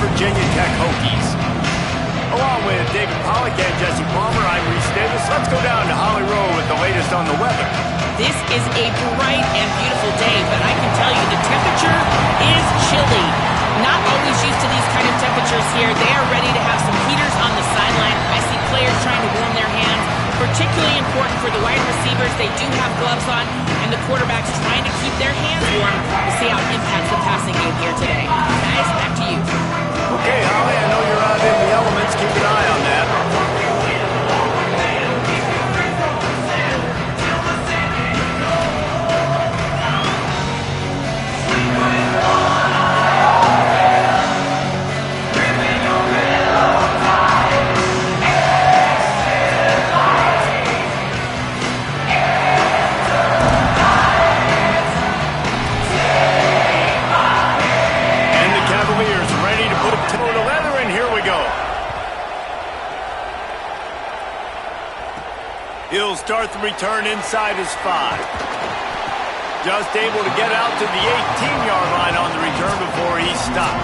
Virginia Tech Hokies. Along with David Pollack and Jesse Palmer, I'm Reese Davis. Let's go down to Holly Rowe with the latest on the weather. This is a bright and beautiful day, but I can tell you the temperature is chilly. Not always used to these kind of temperatures here. They are ready to have some heaters on the sideline. I see players trying to warm their hands. Particularly important for the wide receivers. They do have gloves on, and the quarterbacks trying to keep their hands warm. We'll see how it impacts the passing game here today. Guys, back to you. Okay, Holly, I know you're out in the elements. Keep an eye on that. He'll start the return inside his 5. Just able to get out to the 18-yard line on the return before he stopped.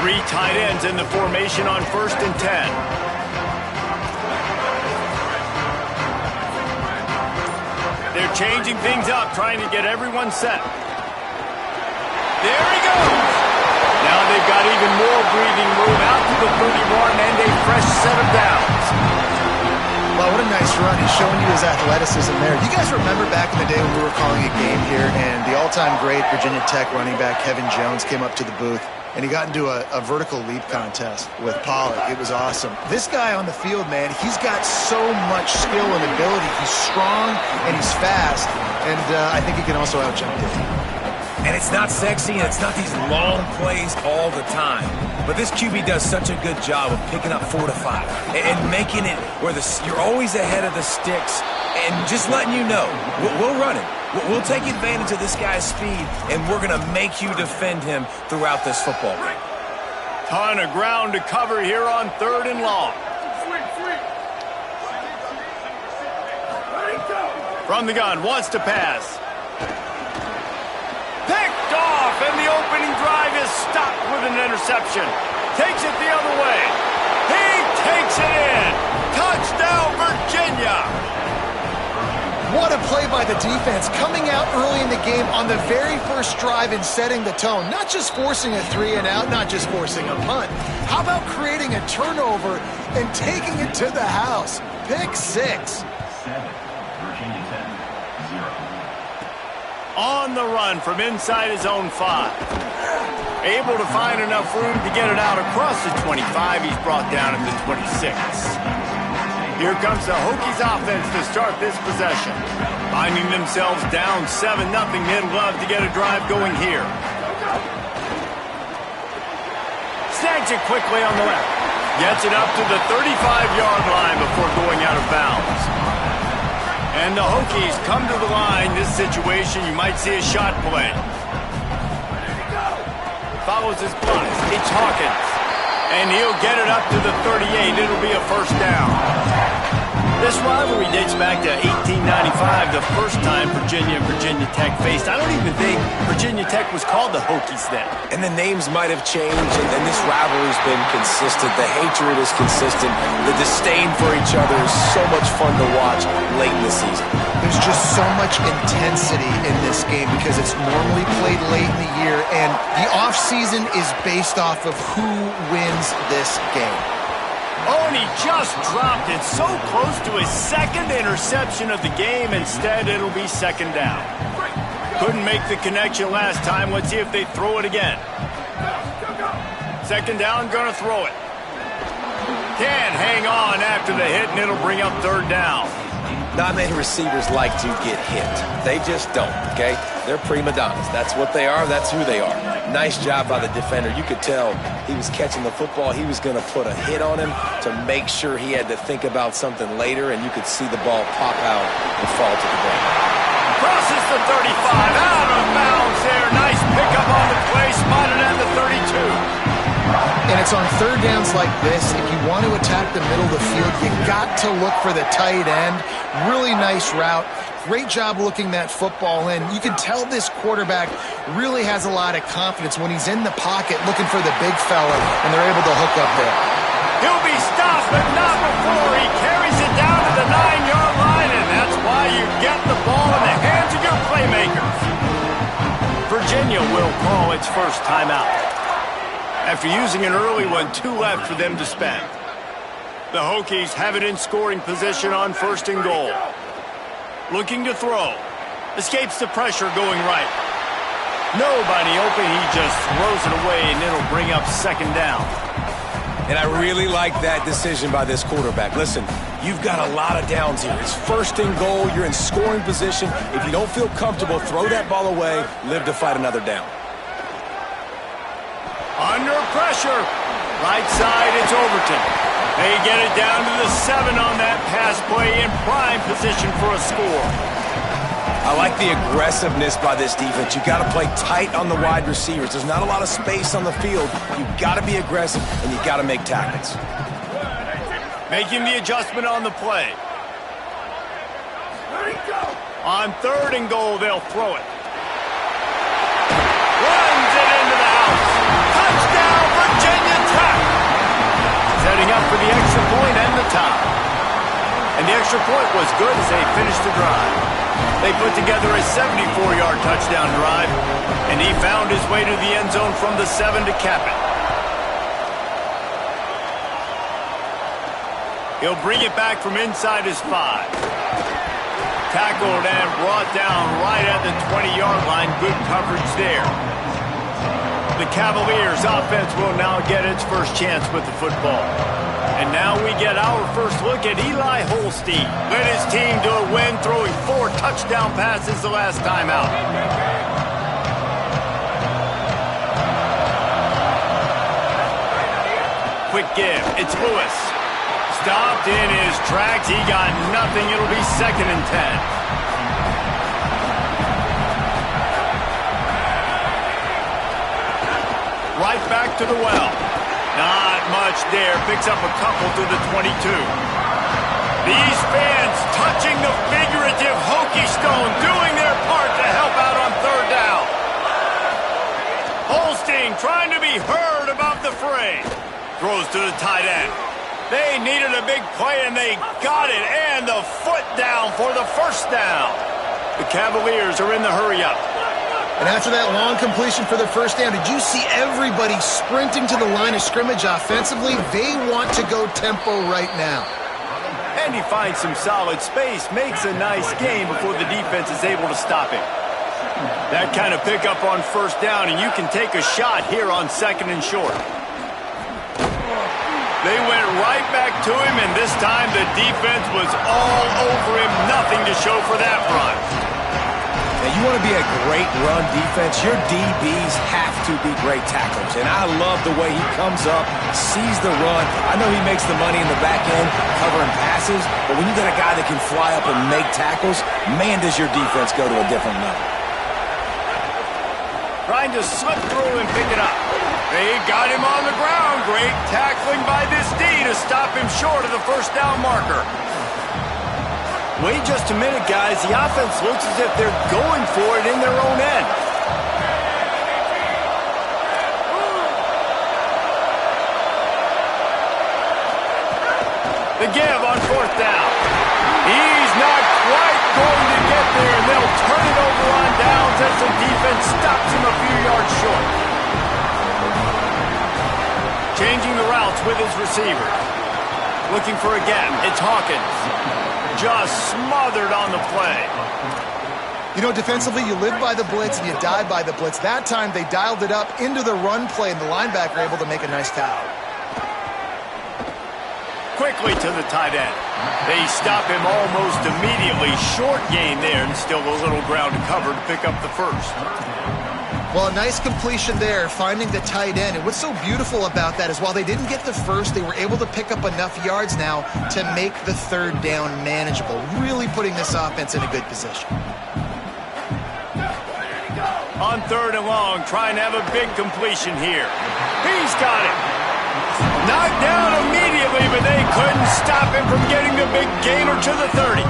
Three tight ends in the formation on 1st and 10. They're changing things up, trying to get everyone set. There he goes. Now they've got even more breathing room out to the 31 and a fresh set of downs. Well, what a nice run. He's showing you his athleticism there. You guys remember back in the day when we were calling a game here and the all-time great Virginia Tech running back Kevin Jones came up to the booth and he got into a vertical leap contest with Pollack. It was awesome. This guy on the field, man, he's got so much skill and ability. He's strong and he's fast, and I think he can also out-jump you. And it's not sexy, and it's not these long plays all the time. But this QB does such a good job of picking up 4 to 5 and making it where you're always ahead of the sticks and just letting you know, we'll run it. We'll take advantage of this guy's speed, and we're going to make you defend him throughout this football game. Ton of ground to cover here on 3rd and long. From the gun, wants to pass. Picked off, and the opening drive is stopped with an interception. Takes it the other way. He takes it in. Touchdown, Virginia. What a play by the defense, coming out early in the game on the very first drive and setting the tone. Not just forcing a 3-and-out, not just forcing a punt. How about creating a turnover and taking it to the house? Pick 6. On the run from inside his own 5. Able to find enough room to get it out across the 25. He's brought down at the 26. Here comes the Hokies offense to start this possession. Finding themselves down 7-0, they'd love to get a drive going here. Snags it quickly on the left. Gets it up to the 35-yard line before going out of bounds. And the Hokies come to the line. This situation, you might see a shot play. Follows his block. It's Hawkins. And he'll get it up to the 38. It'll be a first down. This rivalry dates back to 1895, the first time Virginia and Virginia Tech faced. I don't even think Virginia Tech was called the Hokies then. And the names might have changed, and this rivalry's been consistent. The hatred is consistent. The disdain for each other is so much fun to watch late in the season. There's just so much intensity in this game because it's normally played late in the year, and the offseason is based off of who wins this game. Oh, and he just dropped it so close to his second interception of the game. Instead, it'll be second down. Couldn't make the connection last time. Let's see if they throw it again. Second down, gonna throw it. Can't hang on after the hit, and it'll bring up 3rd down. Not many receivers like to get hit. They just don't, okay? They're prima donnas. That's what they are. That's who they are. Nice job by the defender. You could tell he was catching the football. He was going to put a hit on him to make sure he had to think about something later, and you could see the ball pop out and fall to the ground. Crosses the 35. Out of bounds there. Nice pickup on the play. Spotted at the 32. And it's on third downs like this. If you want to attack the middle of the field, you got to look for the tight end. Really nice route. Great job looking that football in. You can tell this quarterback really has a lot of confidence when he's in the pocket looking for the big fella, and they're able to hook up there. He'll be stopped, but not before he carries it down to the 9-yard line, and that's why you get the ball in the hands of your playmakers. Virginia will call its first timeout. After using an early one, 2 left for them to spend. The Hokies have it in scoring position on 1st and goal. Looking to throw. Escapes the pressure going right. Nobody open. He just throws it away, and it'll bring up 2nd down. And I really like that decision by this quarterback. Listen, you've got a lot of downs here. It's 1st and goal. You're in scoring position. If you don't feel comfortable, throw that ball away. Live to fight another down. Under pressure. Right side, it's Overton. They get it down to the 7 on that pass play, in prime position for a score. I like the aggressiveness by this defense. You got to play tight on the wide receivers. There's not a lot of space on the field. You got to be aggressive, and you got to make tackles. Making the adjustment on the play. On 3rd and goal, they'll throw it. Runs it into the house. Touchdown, Virginia Tech. Setting up for the extra point and the tie. And the extra point was good as they finished the drive. They put together a 74-yard touchdown drive, and he found his way to the end zone from the 7 to cap it. He'll bring it back from inside his 5. Tackled and brought down right at the 20-yard line. Good coverage there. The Cavaliers offense will now get its first chance with the football. And now we get our first look at Eli Holstein. Led his team to a win, throwing 4 touchdown passes the last time out. Quick give. It's Lewis. Stopped in his tracks. He got nothing. It'll be 2nd and 10. Right back to the well. Not much there. Picks up a couple to the 22. These fans touching the figurative Hokie stone, doing their part to help out on 3rd down. Holstein trying to be heard above the fray. Throws to the tight end. They needed a big play, and they got it. And the foot down for the 1st down. The Cavaliers are in the hurry-up. And after that long completion for the 1st down, did you see everybody sprinting to the line of scrimmage offensively? They want to go tempo right now. And he finds some solid space, makes a nice game before the defense is able to stop him. That kind of pickup on 1st down, and you can take a shot here on 2nd and short. They went right back to him, and this time the defense was all over him. Nothing to show for that run. Now, you want to be a great run defense, your DBs have to be great tacklers. And I love the way he comes up, sees the run. I know he makes the money in the back end covering passes, but when you got a guy that can fly up and make tackles, man, does your defense go to a different level. Trying to slip through and pick it up. They got him on the ground. Great tackling by this D to stop him short of the 1st down marker. Wait just a minute, guys. The offense looks as if they're going for it in their own end. The give on 4th down. He's not quite going to get there, and they'll turn it over on downs as the defense stops him a few yards short. Changing the routes with his receiver. Looking for a gap. It's Hawkins. Just smothered on the play. You know, defensively, you live by the blitz and you die by the blitz. That time, they dialed it up into the run play, and the linebacker able to make a nice tackle. Quickly to the tight end. They stop him almost immediately. Short gain there, and still a little ground to cover to pick up the 1st. Well, a nice completion there, finding the tight end. And what's so beautiful about that is while they didn't get the 1st, they were able to pick up enough yards now to make the 3rd down manageable, really putting this offense in a good position. On 3rd and long, trying to have a big completion here. He's got it. Knocked down immediately, but they couldn't stop him from getting the big gainer to the 30.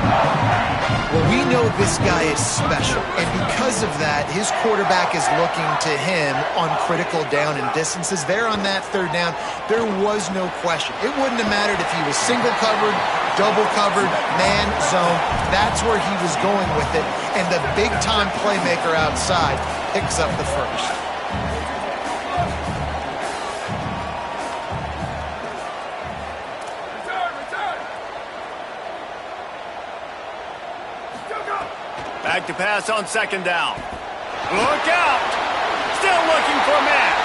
Well, we know this guy is special, and because of that, his quarterback is looking to him on critical down and distances. There on that third down, there was no question. It wouldn't have mattered if he was single covered, double covered, man, zone. That's where he was going with it, and the big-time playmaker outside picks up the first. Back to pass on second down. Look out! Still looking for Matt.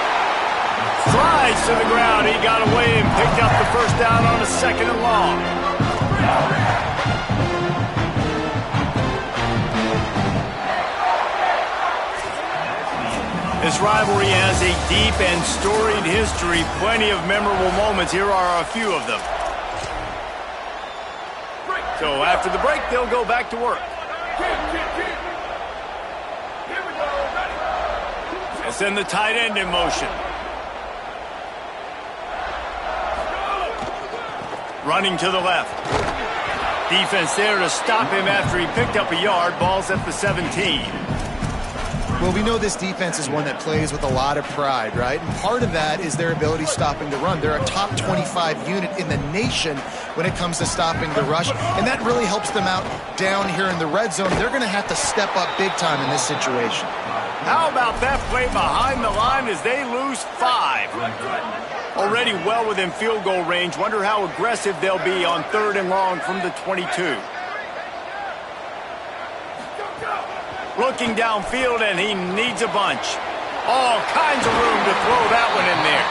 Slides to the ground. He got away and picked up the first down on a second and long. This rivalry has a deep and storied history. Plenty of memorable moments. Here are a few of them. So after the break, they'll go back to work. They send the tight end in motion. Running to the left. Defense there to stop him after he picked up a yard. Ball's at the 17. Well, we know this defense is one that plays with a lot of pride, right? And part of that is their ability stopping the run. They're a top 25 unit in the nation when it comes to stopping the rush, and that really helps them out down here in the red zone. They're going to have to step up big time in this situation. How about that play behind the line as they lose 5? Already well within field goal range. Wonder how aggressive they'll be on third and long from the 22. Looking downfield, and he needs a bunch. All kinds of room to throw that one in there.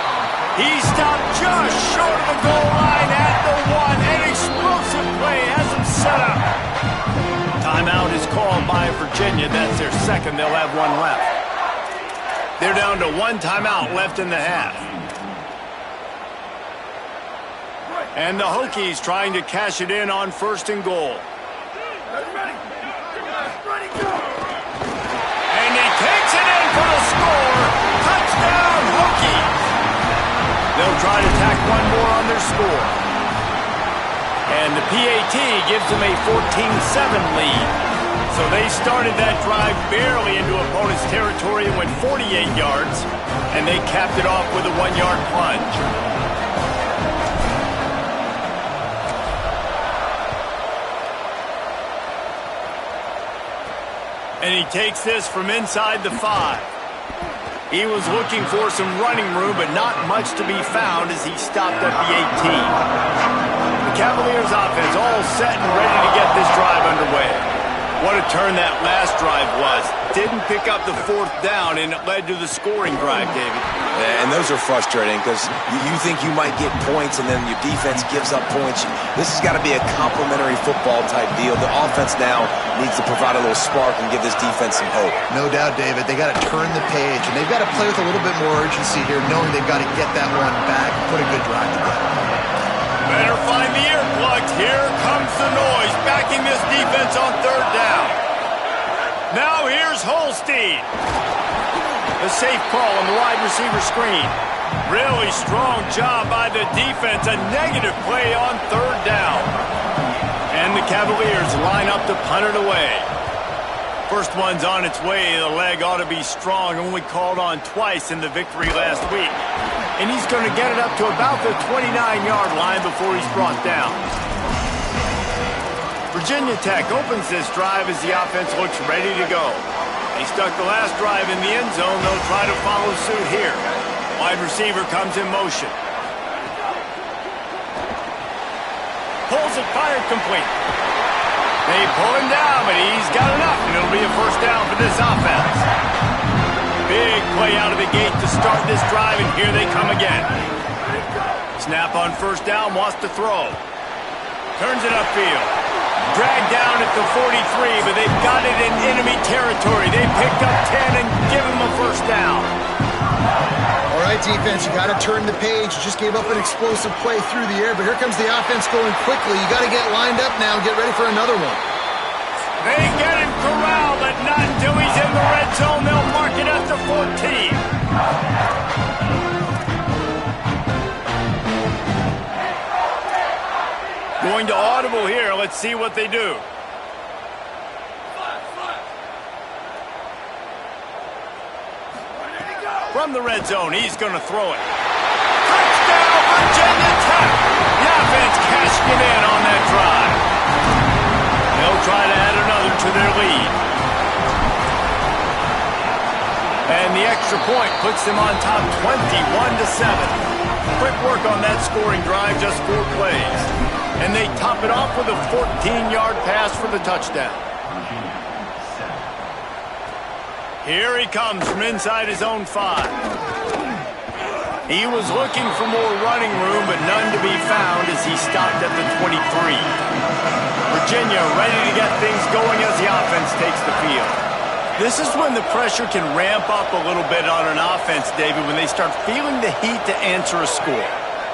He stopped just short of the goal line at the 1. An explosive play has him set up. Timeout is called by Virginia. That's their second. They'll have one left. They're down to one timeout left in the half. And the Hokies trying to cash it in on first and goal. And he takes it in for the score. Touchdown, Hokies. They'll try to tack one more on their score. And the PAT gives them a 14-7 lead. So they started that drive barely into opponent's territory and went 48 yards. And they capped it off with a 1-yard plunge. And he takes this from inside the 5. He was looking for some running room, but not much to be found as he stopped at the 18. The Cavaliers offense all set and ready to get this drive underway. What a turn that last drive was. Didn't pick up the fourth down, and it led to the scoring drive, David. Yeah, and those are frustrating because you think you might get points and then your defense gives up points. This has got to be a complementary football type deal. The offense now needs to provide a little spark and give this defense some hope. No doubt, David. They got to turn the page, and they've got to play with a little bit more urgency here, knowing they've got to get that one back, put a good drive together. Better find the earplugs. Here comes the noise, backing this defense on third down. Now here's Holstein. A safe call on the wide receiver screen. Really strong job by the defense. A negative play on third down. And the Cavaliers line up to punt it away. First one's on its way. The leg ought to be strong. Only called on twice in the victory last week. And he's going to get it up to about the 29-yard line before he's brought down. Virginia Tech opens this drive as the offense looks ready to go. They stuck the last drive in the end zone. They'll try to follow suit here. Wide receiver comes in motion. Pulls it, fired complete. They pull him down, but he's got enough, and it'll be a first down for this offense. Big play out of the gate to start this drive, and here they come again. Snap on first down, wants to throw. Turns it upfield. Dragged down at the 43, but they've got it in enemy territory. They picked up 10 and give him a first down. All right, defense, you got to turn the page. You just gave up an explosive play through the air, but here comes the offense going quickly. You got to get lined up now and get ready for another one. They get him corralled, but not until he's in the red zone. They'll mark it at the 14. Going to audible here. Let's see what they do. From the red zone, he's going to throw it. Touchdown, Virginia Tech! The offense cashed it in on that drive. They'll try to add another to their lead. And the extra point puts them on top 21-7. Quick work on that scoring drive, just 4 plays. And they top it off with a 14-yard pass for the touchdown. Here he comes from inside his own 5. He was looking for more running room, but none to be found as he stopped at the 23. Virginia ready to get things going as the offense takes the field. This is when the pressure can ramp up a little bit on an offense, David, when they start feeling the heat to answer a score.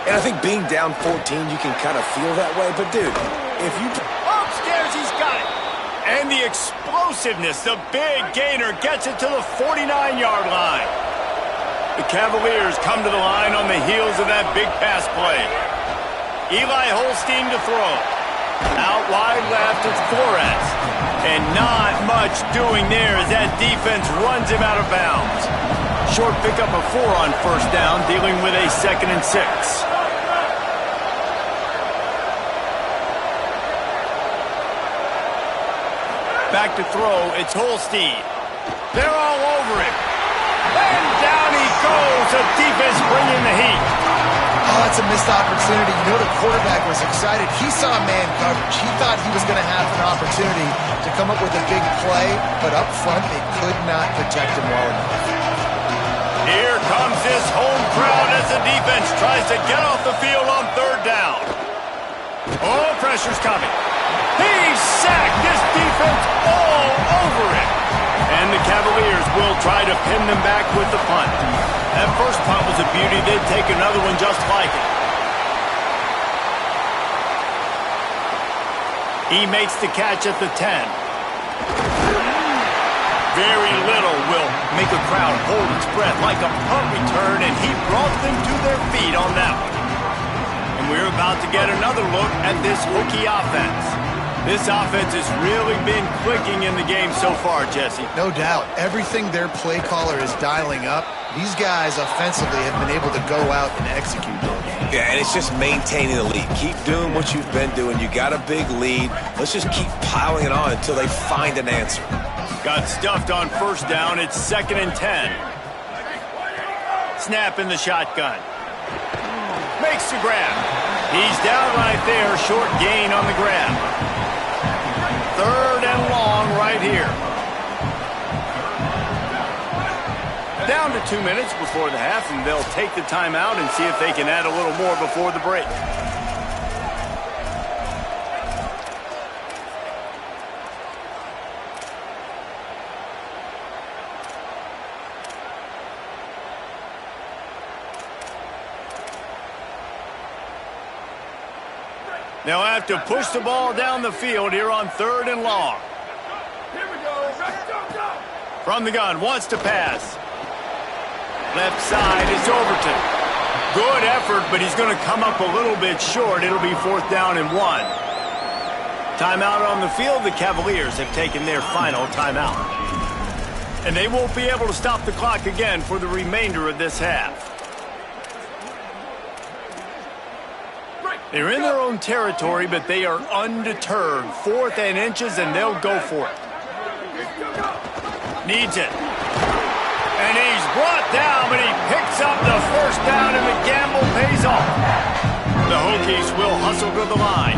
And I think being down 14, you can kind of feel that way. But, dude, if you... Upstairs, he's got it. And the explosiveness, the big gainer gets it to the 49-yard line. The Cavaliers come to the line on the heels of that big pass play. Eli Holstein to throw. Out wide left, it's Flores. And not much doing there as that defense runs him out of bounds. Short pickup of 4 on first down, dealing with a 2nd and 6. Back to throw, it's Holstein. They're all over him. And down he goes. The defense bringing the heat. Oh, that's a missed opportunity. You know the quarterback was excited. He saw man coverage. He thought he was going to have an opportunity to come up with a big play, but up front they could not protect him well enough. Here comes this home crowd as the defense tries to get off the field on 3rd down. Oh, pressure's coming. He's sacked. This defense all over it. And the Cavaliers will try to pin them back with the punt. That first punt was a beauty. They'd take another one just like it. He makes the catch at the 10. Very little will make a crowd hold its breath like a punt return, and he brought them to their feet on that one. And we're about to get another look at this Hokie offense. This offense has really been clicking in the game so far, Jesse. No doubt. Everything their play caller is dialing up, these guys offensively have been able to go out and execute. Yeah, and it's just maintaining the lead. Keep doing what you've been doing. You got a big lead. Let's just keep piling it on until they find an answer. Got stuffed on first down. It's 2nd and 10. Snap in the shotgun. Makes the grab. He's down right there. Short gain on the grab. 3rd and long right here. Down to 2 minutes before the half, and they'll take the timeout and see if they can add a little more before the break. They'll have to push the ball down the field here on 3rd and long. Here we go. Go. From the gun, wants to pass. Left side, it's Overton. Good effort, but he's going to come up a little bit short. It'll be 4th down and 1. Timeout on the field. The Cavaliers have taken their final timeout. And they won't be able to stop the clock again for the remainder of this half. They're in their own territory, but they are undeterred. 4th and inches, and they'll go for it. Needs it. And he's brought down, but he picks up the first down, and the gamble pays off. The Hokies will hustle to the line.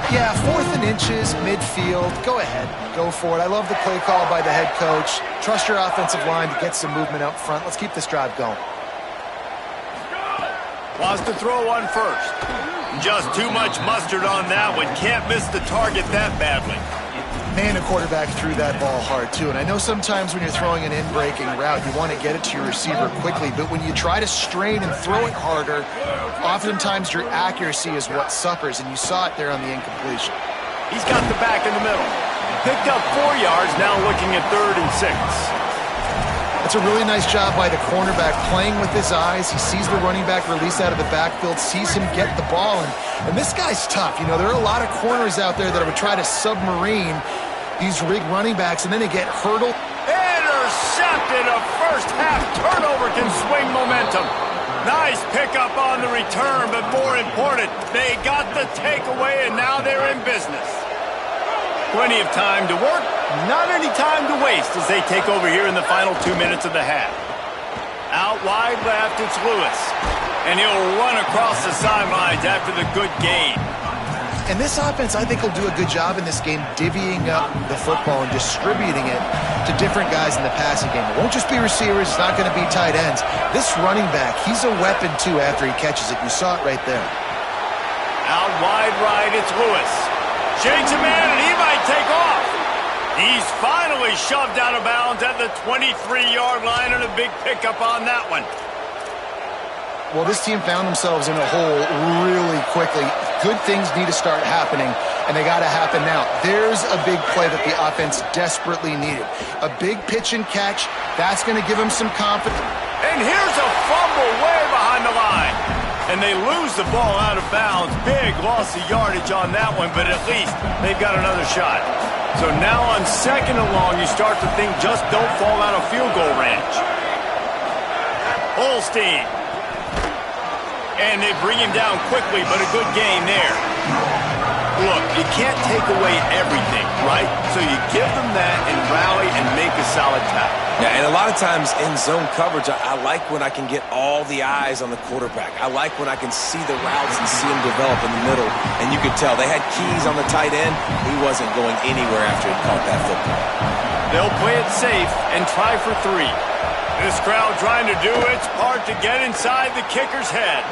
Yeah, 4th and inches, midfield. Go ahead. Go for it. I love the play call by the head coach. Trust your offensive line to get some movement up front. Let's keep this drive going. Wants to throw on first. Just too much mustard on that one. Can't miss the target that badly. Man, the quarterback threw that ball hard, too. And I know sometimes when you're throwing an in-breaking route, you want to get it to your receiver quickly. But when you try to strain and throw it harder, oftentimes your accuracy is what suffers. And you saw it there on the incompletion. He's got the back in the middle. Picked up 4 yards, now looking at 3rd and 6. That's a really nice job by the cornerback, playing with his eyes. He sees the running back release out of the backfield, sees him get the ball, and this guy's tough. You know, there are a lot of corners out there that would try to submarine these rig running backs, and then they get hurdled. Intercepted. A first-half turnover can swing momentum. Nice pickup on the return, but more important, they got the takeaway, and now they're in business. Plenty of time to work, not any time to waste as they take over here in the final 2 minutes of the half. Out wide left, it's Lewis. And he'll run across the sidelines after the good gain. And this offense, I think, will do a good job in this game divvying up the football and distributing it to different guys in the passing game. It won't just be receivers. It's not going to be tight ends. This running back, he's a weapon, too, after he catches it. You saw it right there. Out wide right, it's Lewis. Shakes a man, and he might take off. He's finally shoved out of bounds at the 23-yard line, and a big pickup on that one. Well, this team found themselves in a hole really quickly. Good things need to start happening, and they got to happen now. There's a big play that the offense desperately needed. A big pitch and catch. That's going to give them some confidence. And here's a fumble way behind the line. And they lose the ball out of bounds. Big loss of yardage on that one, but at least they've got another shot. So now on 2nd and long, you start to think just don't fall out of field goal range. Holstein. And they bring him down quickly, but a good game there. Look, you can't take away everything, right? So you give them that and rally and make a solid tackle. Yeah, and a lot of times in zone coverage, I like when I can get all the eyes on the quarterback. I like when I can see the routes and see them develop in the middle. And you could tell they had keys on the tight end. He wasn't going anywhere after he caught that football. They'll play it safe and try for 3. This crowd trying to do its part to get inside the kicker's head.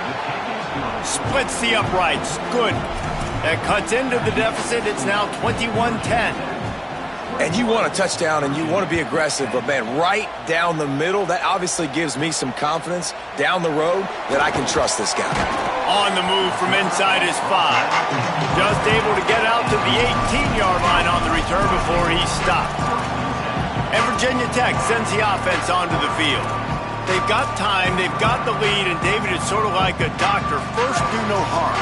Splits the uprights. Good. That cuts into the deficit. It's now 21-10. And you want a touchdown and you want to be aggressive, but man, right down the middle, that obviously gives me some confidence down the road that I can trust this guy. On the move from inside his 5. Just able to get out to the 18-yard line on the return before he stopped. And Virginia Tech sends the offense onto the field. They've got time, they've got the lead, and David is sort of like a doctor. First, do no harm.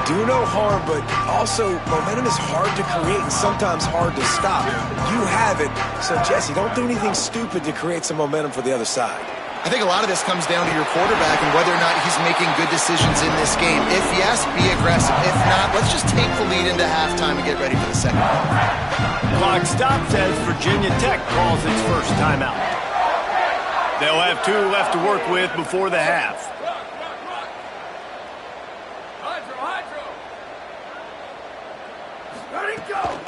Do no harm, but also momentum is hard to create and sometimes hard to stop. You have it, so Jesse, don't do anything stupid to create some momentum for the other side. I think a lot of this comes down to your quarterback and whether or not he's making good decisions in this game. If yes, be aggressive. If not, let's just take the lead into halftime and get ready for the second half. Clock stops as Virginia Tech calls its first timeout. They'll have 2 left to work with before the half.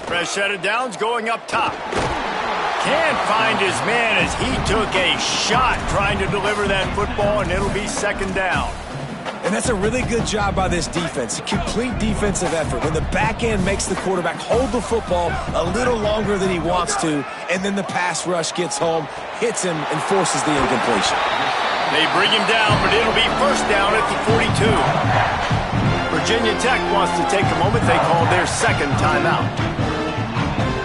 Fresh set of downs going up top. Can't find his man as he took a shot trying to deliver that football, and it'll be 2nd down. And that's a really good job by this defense. A complete defensive effort. When the back end makes the quarterback hold the football a little longer than he wants to, and then the pass rush gets home, hits him, and forces the incompletion. They bring him down, but it'll be 1st down at the 42. Virginia Tech wants to take a moment. They call their 2nd timeout.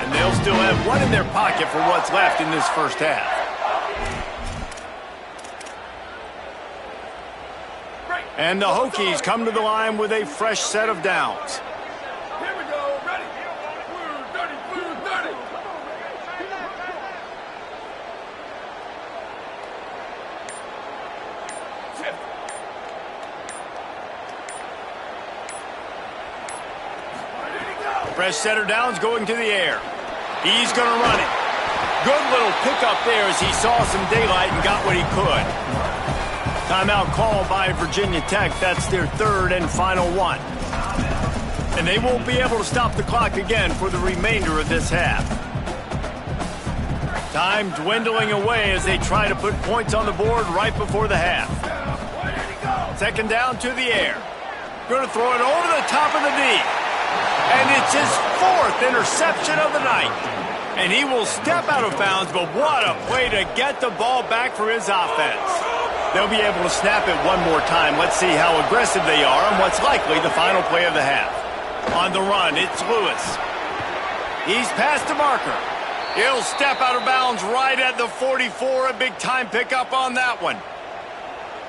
And they'll still have 1 in their pocket for what's left in this 1st half. And the Hokies come to the line with a fresh set of downs. Here we go. Ready. Blue 30. Fresh set of downs going to the air. He's going to run it. Good little pickup there as he saw some daylight and got what he could. Timeout called by Virginia Tech. That's their 3rd and final 1. And they won't be able to stop the clock again for the remainder of this half. Time dwindling away as they try to put points on the board right before the half. 2nd down to the air. Going to throw it over the top of the knee. And it's his 4th interception of the night. And he will step out of bounds, but what a play to get the ball back for his offense. They'll be able to snap it one more time. Let's see how aggressive they are on what's likely the final play of the half. On the run, it's Lewis. He's past the marker. He'll step out of bounds right at the 44. A big-time pickup on that one.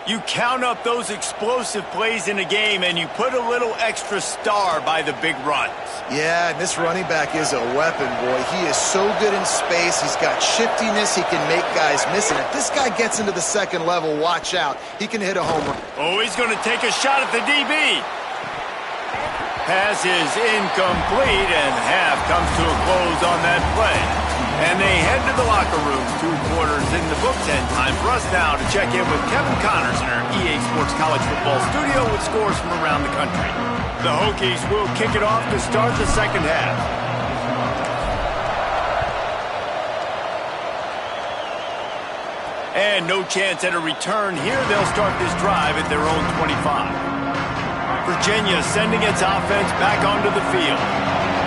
You count up those explosive plays in a game, and you put a little extra star by the big runs. Yeah, and this running back is a weapon, boy. He is so good in space. He's got shiftiness. He can make guys miss. And if this guy gets into the second level, watch out. He can hit a home run. Oh, he's going to take a shot at the DB. Pass is incomplete, and half comes to a close on that play. And they head to the locker room. 2 quarters in the books, and time for us now to check in with Kevin Connors in our EA Sports College Football studio with scores from around the country. The Hokies will kick it off to start the second half. And no chance at a return here. They'll start this drive at their own 25. Virginia sending its offense back onto the field.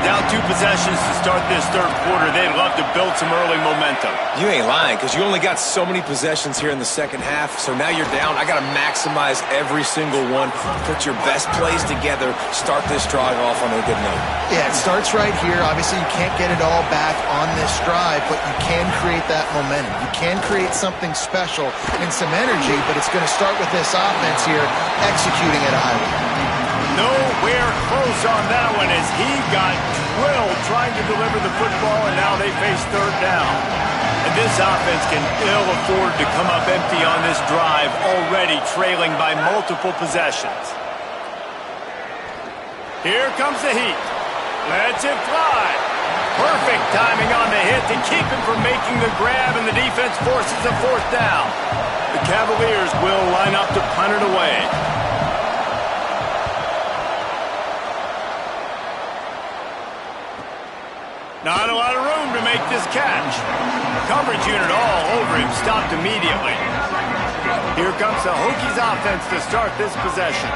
Down 2 possessions to start this third quarter. They'd love to build some early momentum. You ain't lying, because you only got so many possessions here in the second half, so now you're down. I got to maximize every single one. Put your best plays together. Start this drive off on a good note. Yeah, it starts right here. Obviously, you can't get it all back on this drive, but you can create that momentum. You can create something special and some energy, but it's going to start with this offense here executing at a high level. Nowhere close on that one as he got drilled trying to deliver the football, and now they face third down. And this offense can ill afford to come up empty on this drive, already trailing by multiple possessions. Here comes the heat. Lets it fly. Perfect timing on the hit to keep him from making the grab, and the defense forces a 4th down. The Cavaliers will line up to punt it away. Not a lot of room to make this catch. Coverage unit all over him, stopped immediately. Here comes the Hokies offense to start this possession.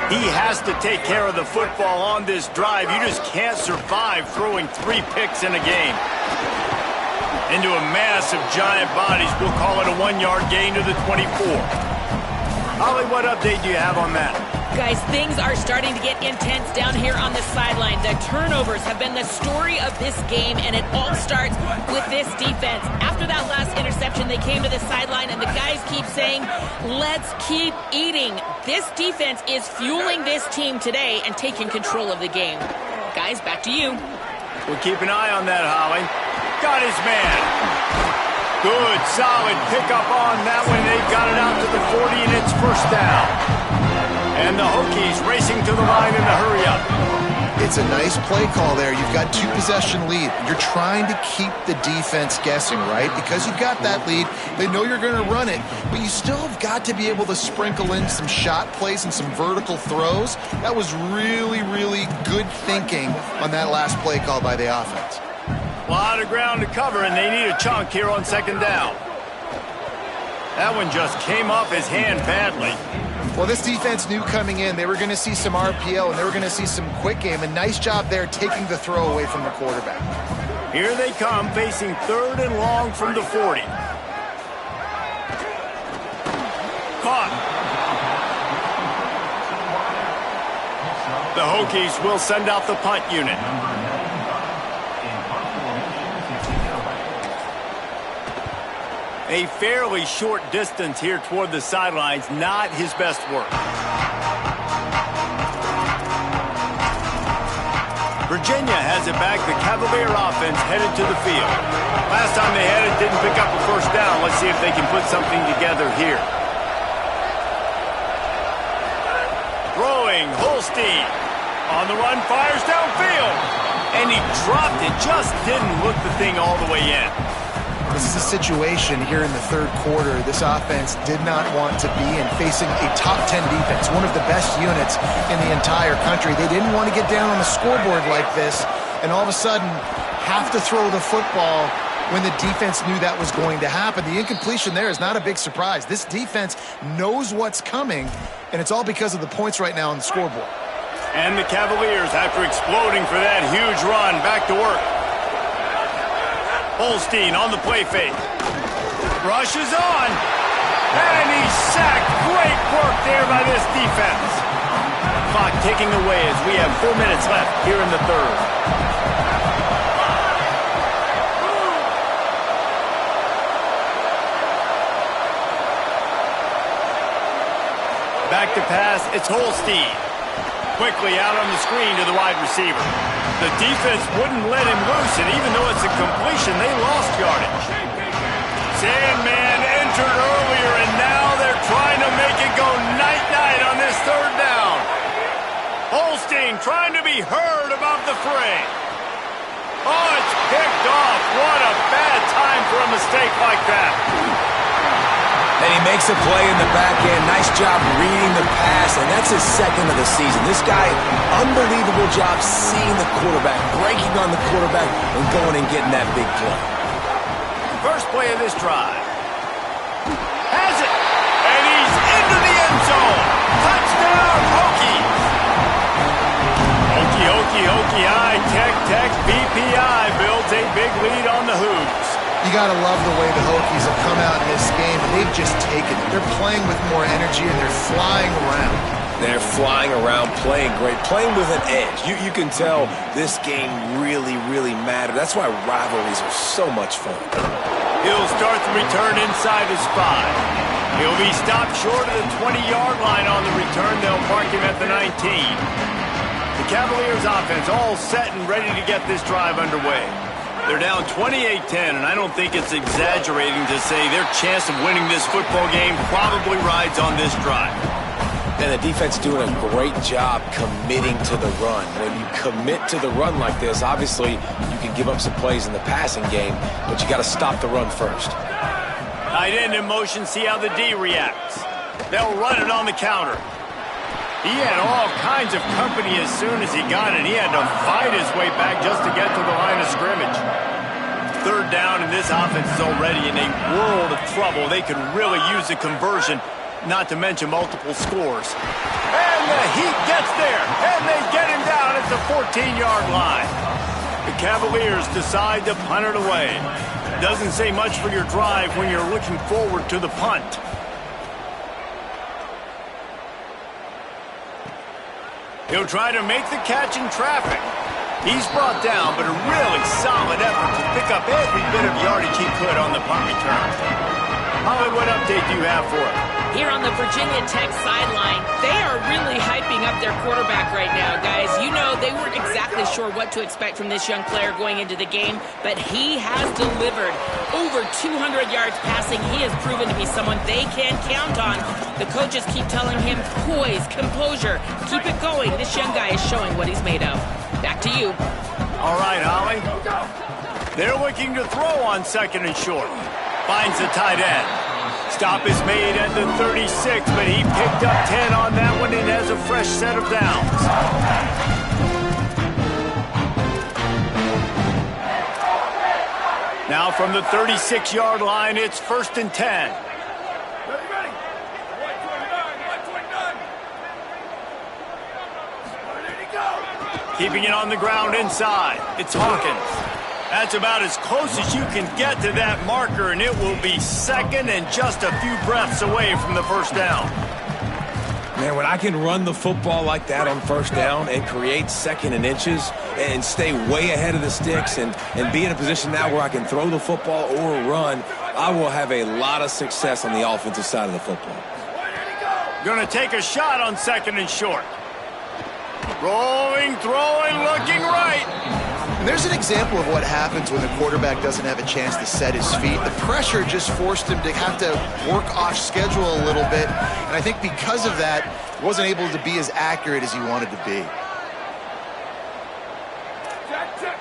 He has to take care of the football on this drive. You just can't survive throwing 3 picks in a game. Into a mass of giant bodies. We'll call it a 1-yard gain to the 24. Holly, what update do you have on that? Guys, things are starting to get intense down here on the sideline. The turnovers have been the story of this game, and it all starts with this defense. After that last interception, they came to the sideline, and the guys keep saying, let's keep eating. This defense is fueling this team today and taking control of the game. Guys, back to you. We'll keep an eye on that, Holly. Got his man. Good, solid pickup on that one. They've got it out to the 40, and it's first down. And the Hokies racing to the line in the hurry-up. It's a nice play call there. You've got 2-possession lead. You're trying to keep the defense guessing, right? Because you've got that lead, they know you're going to run it, but you still have got to be able to sprinkle in some shot plays and some vertical throws. That was really, really good thinking on that last play call by the offense. A lot of ground to cover, and they need a chunk here on second down. That one just came off his hand badly. Well, this defense knew coming in they were going to see some RPO and they were going to see some quick game. A nice job there taking the throw away from the quarterback. Here they come, facing 3rd and long from the 40. Caught. The Hokies will send out the punt unit. A fairly short distance here toward the sidelines, not his best work. Virginia has it back. The Cavalier offense headed to the field. Last time they had it, didn't pick up a first down. Let's see if they can put something together here. Throwing, Holstein. On the run, fires downfield. And he dropped it, just didn't look the thing all the way in. This is a situation here in the third quarter this offense did not want to be in, facing a top 10 defense, one of the best units in the entire country. They didn't want to get down on the scoreboard like this and all of a sudden have to throw the football when the defense knew that was going to happen. The incompletion there is not a big surprise. This defense knows what's coming, and it's all because of the points right now on the scoreboard. And the Cavaliers, after exploding for that huge run, back to work. Holstein on the play fake. Rushes on. And he's sacked. Great work there by this defense. Clock ticking away as we have 4 minutes left here in the third. to pass. It's Holstein. Quickly out on the screen to the wide receiver. The defense wouldn't let him loose, and even though it's a completion, they lost yardage. Sandman entered earlier, and now they're trying to make it go night-night on this third down. Holstein trying to be heard above the fray. Oh, it's picked off. What a bad time for a mistake like that. And he makes a play in the back end. Nice job reading the pass, and that's his second of the season. This guy, unbelievable job seeing the quarterback, breaking on the quarterback, and going and getting that big play. First play of this drive. Has it. And he's into the end zone. Touchdown, Hokies. Hokie, Tech, BPI builds a big lead on the Hoops. You got to love the way the Hokies have come out in this game, and they've just taken it. They're playing with more energy, and they're flying around. They're flying around, playing great, playing with an edge. You can tell this game really, really mattered. That's why rivalries are so much fun. He'll start the return inside his 5. He'll be stopped short of the 20-yard line on the return. They'll mark him at the 19. The Cavaliers offense all set and ready to get this drive underway. They're down 28-10, and I don't think it's exaggerating to say their chance of winning this football game probably rides on this drive. And the defense doing a great job committing to the run. When you commit to the run like this, obviously you can give up some plays in the passing game, but you got to stop the run first. Tight end in motion, see how the D reacts. They'll run it on the counter. He had all kinds of company as soon as he got it. He had to fight his way back just to get to the line of scrimmage. Third down, and this offense is already in a world of trouble. They could really use a conversion, not to mention multiple scores. And the Heat gets there, and they get him down at the 14-yard line. The Cavaliers decide to punt it away. Doesn't say much for your drive when you're looking forward to the punt. He'll try to make the catch in traffic. He's brought down, but a really solid effort to pick up every bit of yardage he could on the punt return. Holly, what update do you have for us? Here on the Virginia Tech sideline, they are really hyping up their quarterback right now, guys. You know, they weren't exactly sure what to expect from this young player going into the game, but he has delivered over 200 yards passing. He has proven to be someone they can count on. The coaches keep telling him, poise, composure, keep it going. This young guy is showing what he's made of. Back to you. All right, Holly. They're looking to throw on second and short. Finds the tight end. Stop is made at the 36, but he picked up 10 on that one and has a fresh set of downs. Now from the 36-yard line, it's 1st and 10. Ready. White 29. Ready to go. Keeping it on the ground inside. It's Hawkins. That's about as close as you can get to that marker, and it will be second and just a few breaths away from the first down. Man, when I can run the football like that on first down and create second and inches and stay way ahead of the sticks and be in a position now where I can throw the football or run, I will have a lot of success on the offensive side of the football. Going to take a shot on second and short. Rolling, throwing, looking right. And there's an example of what happens when the quarterback doesn't have a chance to set his feet. The pressure just forced him to have to work off schedule a little bit. And I think because of that, wasn't able to be as accurate as he wanted to be. Check.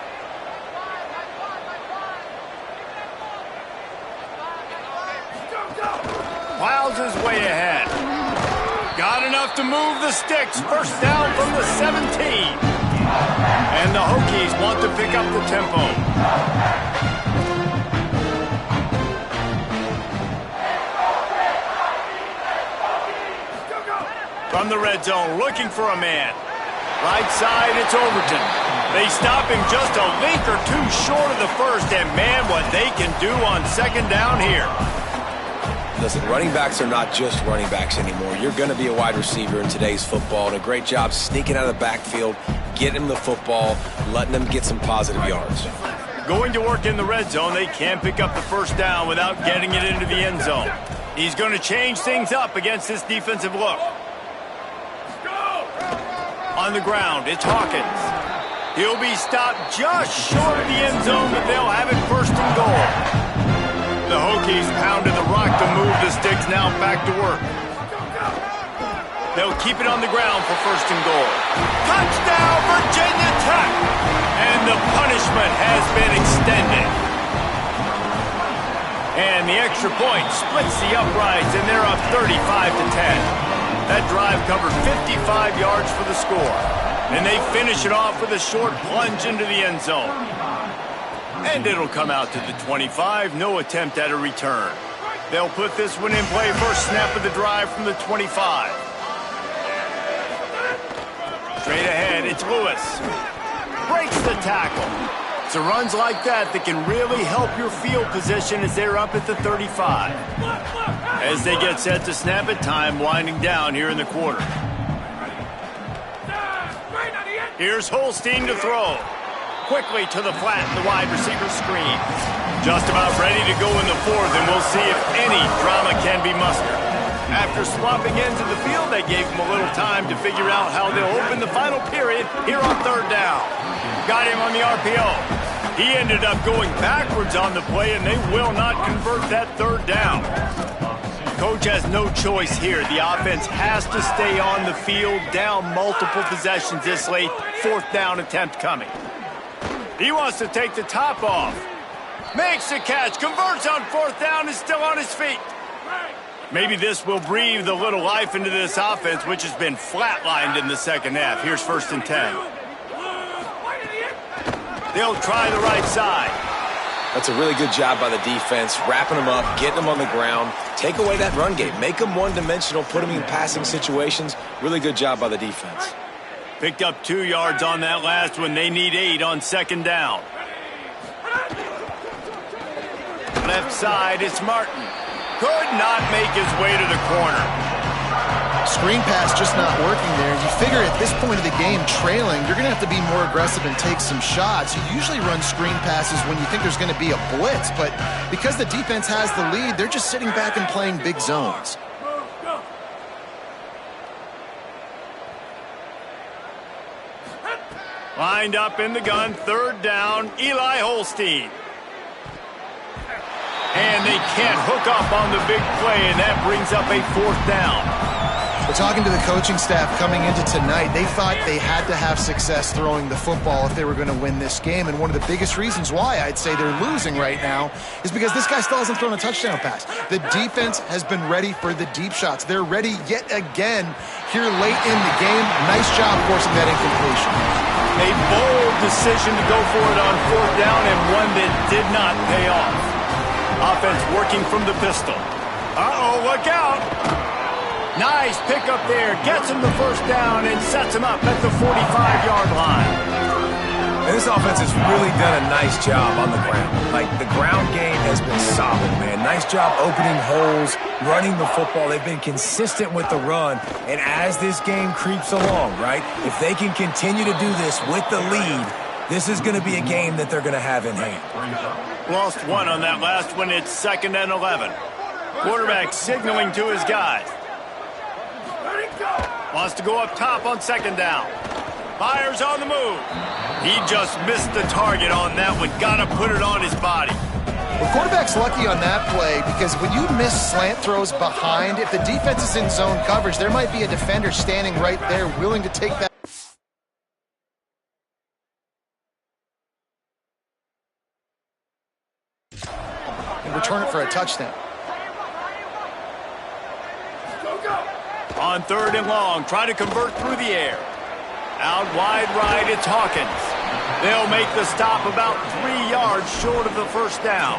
Plows his way ahead. Got enough to move the sticks. First down from the 17. And the Hokies want to pick up the tempo. From the red zone, looking for a man. Right side, it's Overton. They stop him just a link or two short of the first, and man, what they can do on second down here. Listen, running backs are not just running backs anymore. You're going to be a wide receiver in today's football, and a great job sneaking out of the backfield, getting him the football, letting them get some positive yards. Going to work in the red zone, they can't pick up the first down without getting it into the end zone. He's going to change things up against this defensive look. On the ground, it's Hawkins. He'll be stopped just short of the end zone, but they'll have it first and goal. The Hokies pounded the rock to move the sticks, now back to work. They'll keep it on the ground for first and goal. Touchdown, Virginia Tech! And the punishment has been extended. And the extra point splits the uprights, and they're up 35-10. That drive covered 55 yards for the score. And they finish it off with a short plunge into the end zone. And it'll come out to the 25, no attempt at a return. They'll put this one in play first snap of the drive from the 25. Straight ahead, it's Lewis. Breaks the tackle. It's runs like that can really help your field position as they're up at the 35. As they get set to snap it, time winding down here in the quarter. Here's Holstein to throw. Quickly to the flat, the wide receiver screen. Just about ready to go in the fourth, and we'll see if any drama can be mustered. After swapping ends of the field, they gave him a little time to figure out how they'll open the final period here on third down. Got him on the RPO. He ended up going backwards on the play, and they will not convert that third down. Coach has no choice here. The offense has to stay on the field, down multiple possessions this late. Fourth down attempt coming. He wants to take the top off. Makes the catch, converts on fourth down, is still on his feet. Maybe this will breathe a little life into this offense, which has been flatlined in the second half. Here's first and 10. They'll try the right side. That's a really good job by the defense, wrapping them up, getting them on the ground. Take away that run game. Make them one-dimensional, put them in passing situations. Really good job by the defense. Picked up 2 yards on that last one. They need 8 on second down. Left side, it's Martin. Could not make his way to the corner. Screen pass just not working there. You figure at this point of the game, trailing, you're going to have to be more aggressive and take some shots. You usually run screen passes when you think there's going to be a blitz, but because the defense has the lead, they're just sitting back and playing big zones. Lined up in the gun, third down, Eli Holstein. And they can't hook up on the big play, and that brings up a fourth down. We're talking to the coaching staff coming into tonight. They thought they had to have success throwing the football if they were going to win this game. And one of the biggest reasons why I'd say they're losing right now is because this guy still hasn't thrown a touchdown pass. The defense has been ready for the deep shots. They're ready yet again here late in the game. Nice job forcing that incompletion. A bold decision to go for it on fourth down, and one that did not pay off. Offense working from the pistol. Uh-oh, look out. Nice pickup there. Gets him the first down and sets him up at the 45-yard line. And this offense has really done a nice job on the ground. Like, the ground game has been solid, man. Nice job opening holes, running the football. They've been consistent with the run. And as this game creeps along, right, if they can continue to do this with the lead, this is going to be a game that they're going to have in hand. Lost one on that last one. It's 2nd and 11. Quarterback signaling to his guys. Wants to go up top on second down. Fires on the move. He just missed the target on that one. Got to put it on his body. The quarterback's lucky on that play because when you miss slant throws behind, if the defense is in zone coverage, there might be a defender standing right there willing to take that. And return it for a touchdown. On third and long, try to convert through the air. Out wide right, it's Hawkins. They'll make the stop about 3 yards short of the first down.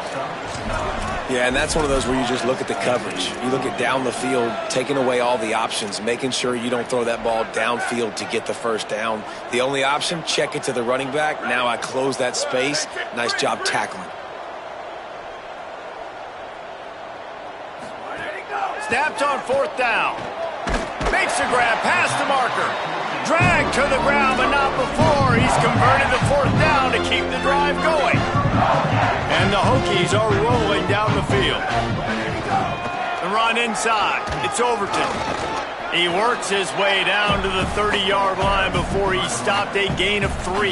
Yeah, and that's one of those where you just look at the coverage. You look at down the field, taking away all the options, making sure you don't throw that ball downfield to get the first down. The only option, check it to the running back. Now I close that space. Nice job tackling. Snapped on fourth down. Makes a grab past the marker. Dragged to the ground, but not before. He's converted the fourth down to keep the drive going. And the Hokies are rolling down the field. The run inside. It's Overton. He works his way down to the 30-yard line before he stopped a gain of 3.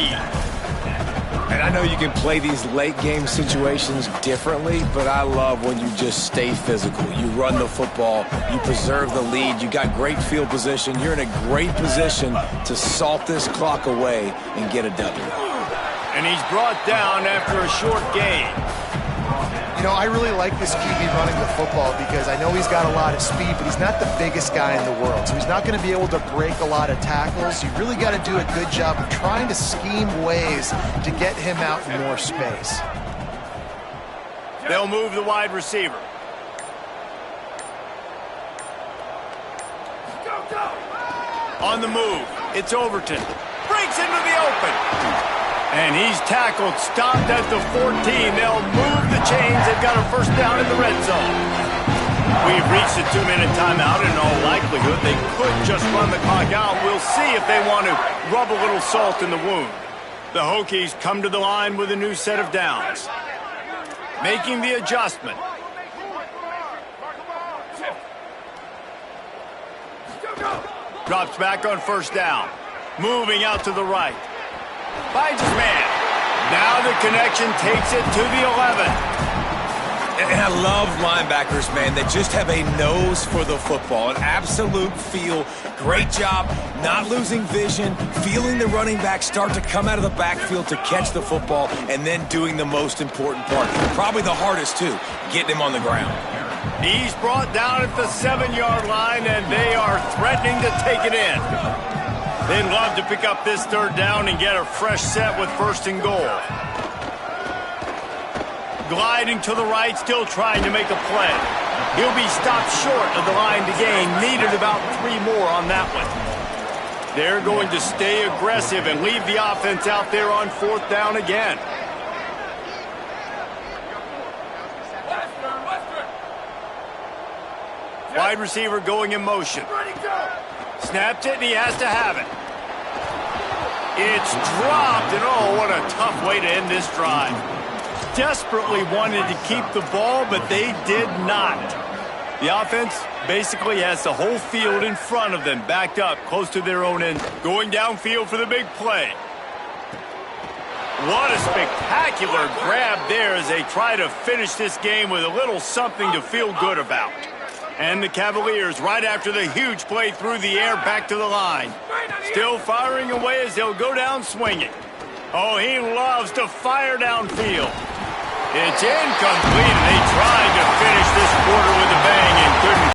And I know you can play these late-game situations differently, but I love when you just stay physical. You run the football, you preserve the lead, you got great field position, you're in a great position to salt this clock away and get a W. And he's brought down after a short gain. You know, I really like this QB running the football because I know he's got a lot of speed, but he's not the biggest guy in the world. So he's not going to be able to break a lot of tackles. You really got to do a good job of trying to scheme ways to get him out in more space. They'll move the wide receiver. On the move, it's Overton. Breaks into the open. And he's tackled, stopped at the 14. They'll move the chains. They've got a first down in the red zone. We've reached the 2-minute timeout. In all likelihood, they could just run the clock out. We'll see if they want to rub a little salt in the wound. The Hokies come to the line with a new set of downs. Making the adjustment. Drops back on first down. Moving out to the right. Finds his man. Now the connection takes it to the 11. And I love linebackers, man, that just have a nose for the football, an absolute feel. Great job not losing vision, feeling the running back start to come out of the backfield to catch the football, and then doing the most important part. Probably the hardest, too, getting him on the ground. He's brought down at the 7-yard line, and they are threatening to take it in. They'd love to pick up this third down and get a fresh set with first and goal. Gliding to the right, still trying to make a play. He'll be stopped short of the line to gain. Needed about 3 more on that one. They're going to stay aggressive and leave the offense out there on fourth down again. Wide receiver going in motion. Snapped it, and he has to have it. It's dropped, and oh, what a tough way to end this drive. Desperately wanted to keep the ball, but they did not. The offense basically has the whole field in front of them, backed up close to their own end, going downfield for the big play. What a spectacular grab there as they try to finish this game with a little something to feel good about. And the Cavaliers, right after the huge play through the air, back to the line. Still firing away as they'll go down swinging. Oh, he loves to fire downfield. It's incomplete. They tried to finish this quarter with a bang and couldn't